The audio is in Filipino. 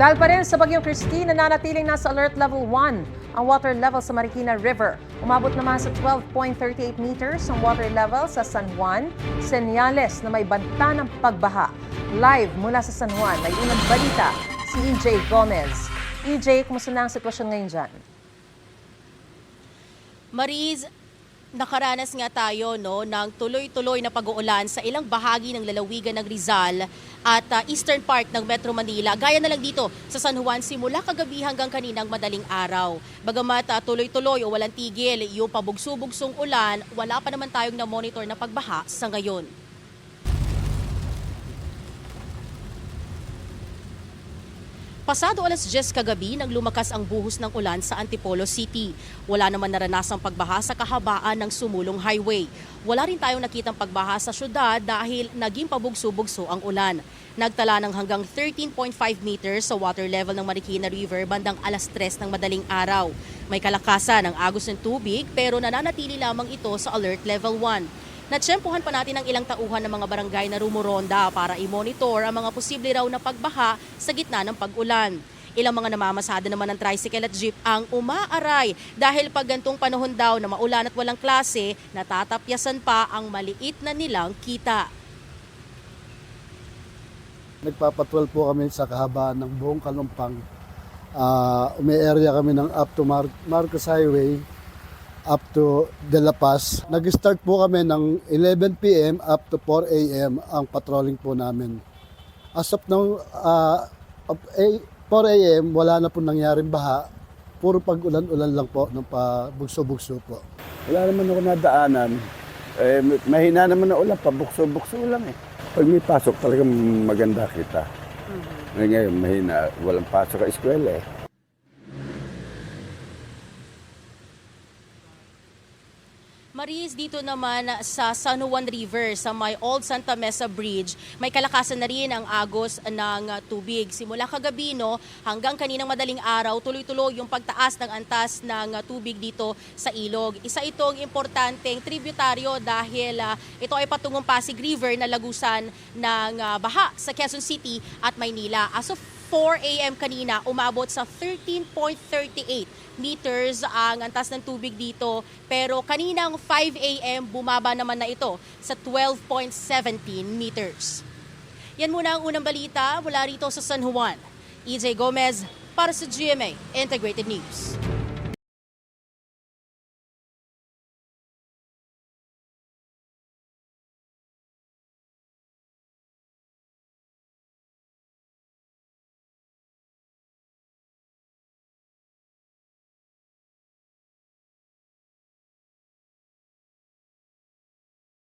Dahil pa rin sa Bagyong Christine, nananatiling nasa alert level 1 ang water level sa Marikina River. Umabot naman sa 12.38 meters ang water level sa San Juan, senyales na may banta ng pagbaha. Live mula sa San Juan, may unang balita si EJ Gomez. EJ, kumusta na ang sitwasyon ngayon dyan? Mariz, nakaranas nga tayo ng tuloy-tuloy na pag-uulan sa ilang bahagi ng lalawigan ng Rizal at eastern part ng Metro Manila. Gaya na lang dito sa San Juan simula kagabi hanggang kaninang madaling araw. Bagamat tuloy-tuloy o walang tigil yung pabugso-bugsong ulan, wala pa naman tayong na-monitor na pagbaha sa ngayon. Pasado alas 10 kagabi nang lumakas ang buhos ng ulan sa Antipolo City. Wala naman naranasang pagbaha sa kahabaan ng sumulong highway. Wala rin tayong nakitang pagbaha sa syudad dahil naging pabugso-bugso ang ulan. Nagtala ng hanggang 13.5 meters sa water level ng Marikina River bandang alas 3 ng madaling araw. May kalakasan ang agos ng tubig pero nananatili lamang ito sa alert level 1. Natsyempohan pa natin ang ilang tauhan ng mga barangay na rumoronda para i-monitor ang mga posible raw na pagbaha sa gitna ng pag-ulan. Ilang mga namamasada naman ng tricycle at jeep ang umaaray dahil pag gantong panahon daw na maulan at walang klase, natatapyasan pa ang maliit na nilang kita. Nagpapatwal po kami sa kahabaan ng buong Kalumpang. Umi-area kami ng up to Marcos Highway, up to De La Paz. Nag-start po kami ng 11 p.m. up to 4 a.m. ang patrolling po namin. As of now, 4 a.m. wala na po nangyaring baha. Puro pag-ulan-ulan lang po ng pabugso-bugso po. Wala naman ako nadaanan. Mahina naman na ulan, pabukso-bukso lang eh. Pag may pasok talagang maganda kita. Ngayon mahina, walang pasok sa eskwela eh. Mariz, dito naman sa San Juan River, sa may Old Santa Mesa Bridge, may kalakasan na rin ang agos ng tubig. Simula kagabi hanggang kaninang madaling araw, tuloy-tuloy yung pagtaas ng antas ng tubig dito sa ilog. Isa itong importanteng tributaryo dahil ito ay patungong Pasig River na lagusan ng baha sa Quezon City at Maynila. As of 4 a.m. kanina, umabot sa 13.38 meters ang antas ng tubig dito. Pero kaninang 5 a.m. bumaba naman na ito sa 12.17 meters. Yan muna ang unang balita mula rito sa San Juan. EJ Gomez para sa GMA Integrated News.